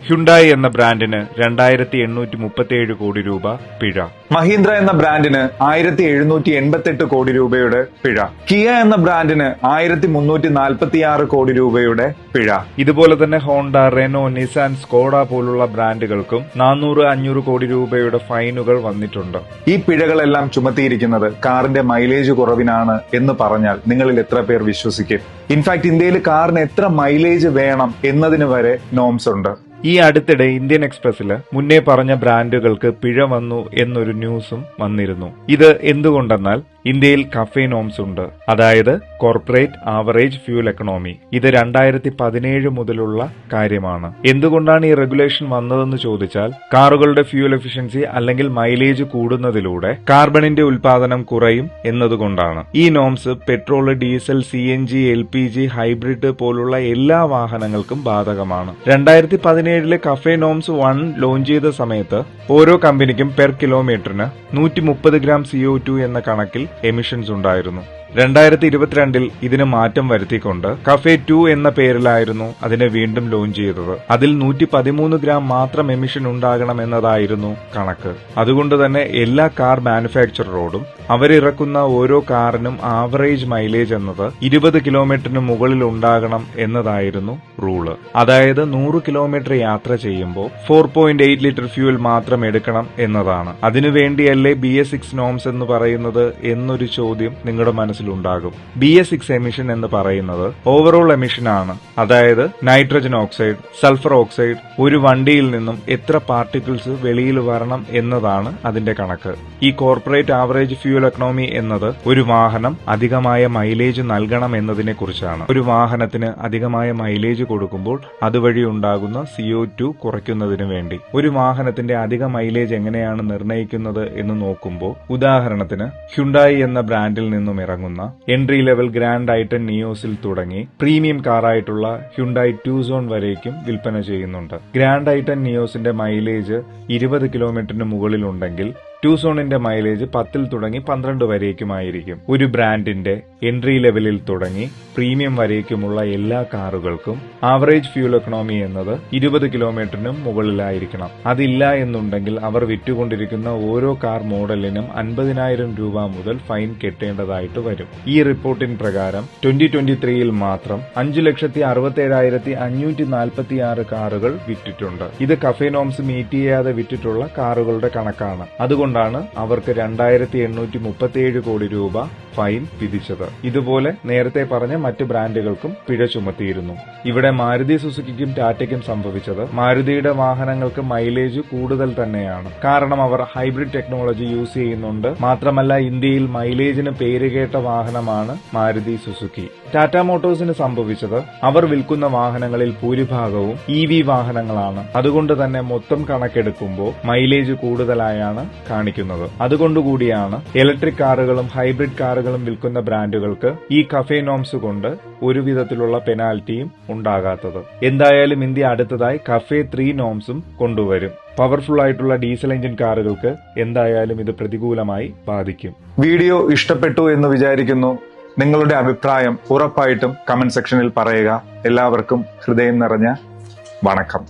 Hyundai എന്ന ബ്രാൻഡിന് 2837 കോടി രൂപ പിഴ. മഹീന്ദ്ര എന്ന ബ്രാൻഡിന് 1788 കോടി രൂപയുടെ പിഴ. കിയ എന്ന ബ്രാൻഡിന് 1346 കോടി രൂപയുടെ പിഴ. ഇതുപോലെ തന്നെ ഹോണ്ട, റെനോ, നിസാൻ, സ്കോഡ പോലുള്ള ബ്രാൻഡുകൾക്കും 400-500 കോടി രൂപയുടെ ഫൈനുകൾ വന്നിട്ടുണ്ട്. ഈ പിഴകളെല്ലാം ചുമത്തിയിരിക്കുന്നത് കാറിന്റെ മൈലേജ് കുറവിനാണ് എന്ന് പറഞ്ഞാൽ നിങ്ങളിൽ എത്ര പേർ വിശ്വസിക്കും? ഇൻഫാക്ട് ഇന്ത്യയിൽ കാറിന് എത്ര മൈലേജ് വേണം എന്നതിന് വരെ നോംസ് ഉണ്ട്. ഈ അടുത്തിടെ ഇന്ത്യൻ എക്സ്പ്രസില് മുന്നേ പറഞ്ഞ ബ്രാൻഡുകൾക്ക് പിഴ വന്നു എന്നൊരു ന്യൂസും വന്നിരുന്നു. ഇത് എന്തുകൊണ്ടെന്നാൽ ഇന്ത്യയിൽ കഫേ നോംസ് ഉണ്ട്, അതായത് കോർപ്പറേറ്റ് ആവറേജ് ഫ്യൂൽ എക്കണോമി. ഇത് 2017 മുതലുള്ള കാര്യമാണ്. എന്തുകൊണ്ടാണ് ഈ റെഗുലേഷൻ വന്നതെന്ന് ചോദിച്ചാൽ കാറുകളുടെ ഫ്യൂൽ എഫിഷ്യൻസി അല്ലെങ്കിൽ മൈലേജ് കൂടുന്നതിലൂടെ കാർബണിന്റെ ഉൽപാദനം കുറയും എന്നതുകൊണ്ടാണ്. ഈ norms petrol, diesel, CNG, LPG, hybrid പോലുള്ള എല്ലാ വാഹനങ്ങൾക്കും ബാധകമാണ്. 2017 കഫേ നോംസ് 1 ലോഞ്ച് ചെയ്ത സമയത്ത് ഓരോ കമ്പനിക്കും പെർ കിലോമീറ്ററിന് 130 ഗ്രാം CO2 എന്ന കണക്കിൽ എമിഷൻസ് ഉണ്ടായിരുന്നു. 2022 ഇതിന് മാറ്റം വരുത്തിക്കൊണ്ട് കഫേ 2 എന്ന പേരിലായിരുന്നു അതിനെ വീണ്ടും ലോഞ്ച് ചെയ്തത്. അതിൽ 113 ഗ്രാം മാത്രം എമിഷൻ ഉണ്ടാകണം എന്നതായിരുന്നു കണക്ക്. അതുകൊണ്ട് തന്നെ എല്ലാ കാർ മാനുഫാക്ചററോടും അവരിറക്കുന്ന ഓരോ കാറിനും ആവറേജ് മൈലേജ് എന്നത് 20 കിലോമീറ്ററിന് മുകളിൽ ഉണ്ടാകണം എന്നതായിരുന്നു റൂള്. അതായത് 100 കിലോമീറ്റർ യാത്ര ചെയ്യുമ്പോൾ 4.8 ലിറ്റർ ഫ്യൂൽ മാത്രം എടുക്കണം എന്നതാണ്. അതിനുവേണ്ടിയല്ലേ BS6 നോംസ് എന്ന് പറയുന്നത് എന്നൊരു ചോദ്യം നിങ്ങളുടെ മനസ്സിൽ ഉണ്ടാകും. BS6 എമിഷൻ എന്ന് പറയുന്നത് ഓവറോൾ എമിഷൻ ആണ്. അതായത് നൈട്രജൻ ഓക്സൈഡ്, സൾഫർ ഓക്സൈഡ് ഒരു വണ്ടിയിൽ നിന്നും എത്ര പാർട്ടിക്കിൾസ് വെളിയിൽ വരണം എന്നതാണ് അതിന്റെ കണക്ക്. ഈ കോർപ്പറേറ്റ് ആവറേജ് ഫ്യൂൽ എക്കണോമി എന്നത് ഒരു വാഹനം അധികമായ മൈലേജ് നൽകണം എന്നതിനെ കുറിച്ചാണ്. ഒരു വാഹനത്തിന് അധികമായ മൈലേജ് കൊടുക്കുമ്പോൾ അതുവഴി ഉണ്ടാകുന്ന CO2 കുറയ്ക്കുന്നതിന് വേണ്ടി. ഒരു വാഹനത്തിന്റെ അധിക മൈലേജ് എങ്ങനെയാണ് നിർണ്ണയിക്കുന്നത് എന്ന് നോക്കുമ്പോൾ, ഉദാഹരണത്തിന് ഹ്യുണ്ടായി എന്ന ബ്രാൻഡിൽ നിന്നും ഇറങ്ങുന്ന എൻട്രി ലെവൽ ഗ്രാൻഡ് ഐറ്റൻ നിയോസിൽ തുടങ്ങി പ്രീമിയം കാറായിട്ടുള്ള ഹ്യുണ്ടായി ട്യൂസോൺ വരേക്കും വിൽപ്പന ചെയ്യുന്നുണ്ട്. ഗ്രാൻഡ് ഐറ്റൻ നിയോസിന്റെ മൈലേജ് 20 കിലോമീറ്ററിന് മുകളിലുണ്ടെങ്കിൽ ട്യൂസോണിന്റെ മൈലേജ് 10 തുടങ്ങി 12 വരേക്കുമായിരിക്കും. ഒരു ബ്രാൻഡിന്റെ എൻട്രി ലെവലിൽ തുടങ്ങി പ്രീമിയം വരേക്കുമുള്ള എല്ലാ കാറുകൾക്കും ആവറേജ് ഫ്യൂൽ എക്കണോമി എന്നത് 20 കിലോമീറ്ററിനും മുകളിലായിരിക്കണം. അതില്ല എന്നുണ്ടെങ്കിൽ അവർ വിറ്റുകൊണ്ടിരിക്കുന്ന ഓരോ കാർ മോഡലിനും 50,000 രൂപ മുതൽ ഫൈൻ കെട്ടേണ്ടതായിട്ട് വരും. ഈ റിപ്പോർട്ടിൻ പ്രകാരം 2023 മാത്രം 5,67,546 കാറുകൾ വിറ്റിട്ടുണ്ട്. ഇത് കഫേ നോംസ് മീറ്റ് ചെയ്യാതെ വിറ്റിട്ടുള്ള കാറുകളുടെ കണക്കാണ്. അതുകൊണ്ടാണ് അവർക്ക് 2,837 കോടി രൂപ ഫൈൻ വിധിച്ചത്. ഇതുപോലെ നേരത്തെ പറഞ്ഞ മറ്റ് ബ്രാൻഡുകൾക്കും പിഴ ചുമത്തിയിരുന്നു. ഇവിടെ മാരുതി സുസുക്കിക്കും ടാറ്റയ്ക്കും സംഭവിച്ചത് മാരുതിയുടെ വാഹനങ്ങൾക്ക് മൈലേജ് കൂടുതൽ തന്നെയാണ്. കാരണം അവർ ഹൈബ്രിഡ് ടെക്നോളജി യൂസ് ചെയ്യുന്നുണ്ട്. മാത്രമല്ല ഇന്ത്യയിൽ മൈലേജിന് പേരുകേട്ട വാഹനമാണ് മാരുതി സുസുക്കി. ടാറ്റ മോട്ടോഴ്സിന് സംഭവിച്ചത് അവർ വിൽക്കുന്ന വാഹനങ്ങളിൽ ഭൂരിഭാഗവും EV വാഹനങ്ങളാണ്. അതുകൊണ്ട് തന്നെ മൊത്തം കണക്കെടുക്കുമ്പോൾ മൈലേജ് കൂടുതലായാണ് കാണിക്കുന്നത്. അതുകൊണ്ടുകൂടിയാണ് ഇലക്ട്രിക് കാറുകളും ഹൈബ്രിഡ് കാറുകളും വിൽക്കുന്ന ബ്രാൻഡുകൾക്ക് ഈ കഫേ നോംസ് കൊണ്ട് ഒരു വിധത്തിലുള്ള പെനാൽറ്റിയും ഉണ്ടാകാത്തത്. എന്തായാലും ഇന്ത്യ അടുത്തതായി കഫേ 3 നോംസും കൊണ്ടുവരും. പവർഫുൾ ആയിട്ടുള്ള ഡീസൽ എഞ്ചിൻ കാറുകൾക്ക് എന്തായാലും ഇത് പ്രതികൂലമായി ബാധിക്കും. വീഡിയോ ഇഷ്ടപ്പെട്ടു എന്ന് വിചാരിക്കുന്നു. നിങ്ങളുടെ അഭിപ്രായം ഉറപ്പായിട്ടും കമന്റ് സെക്ഷനിൽ പറയുക. എല്ലാവർക്കും ഹൃദയം നിറഞ്ഞ വണക്കം.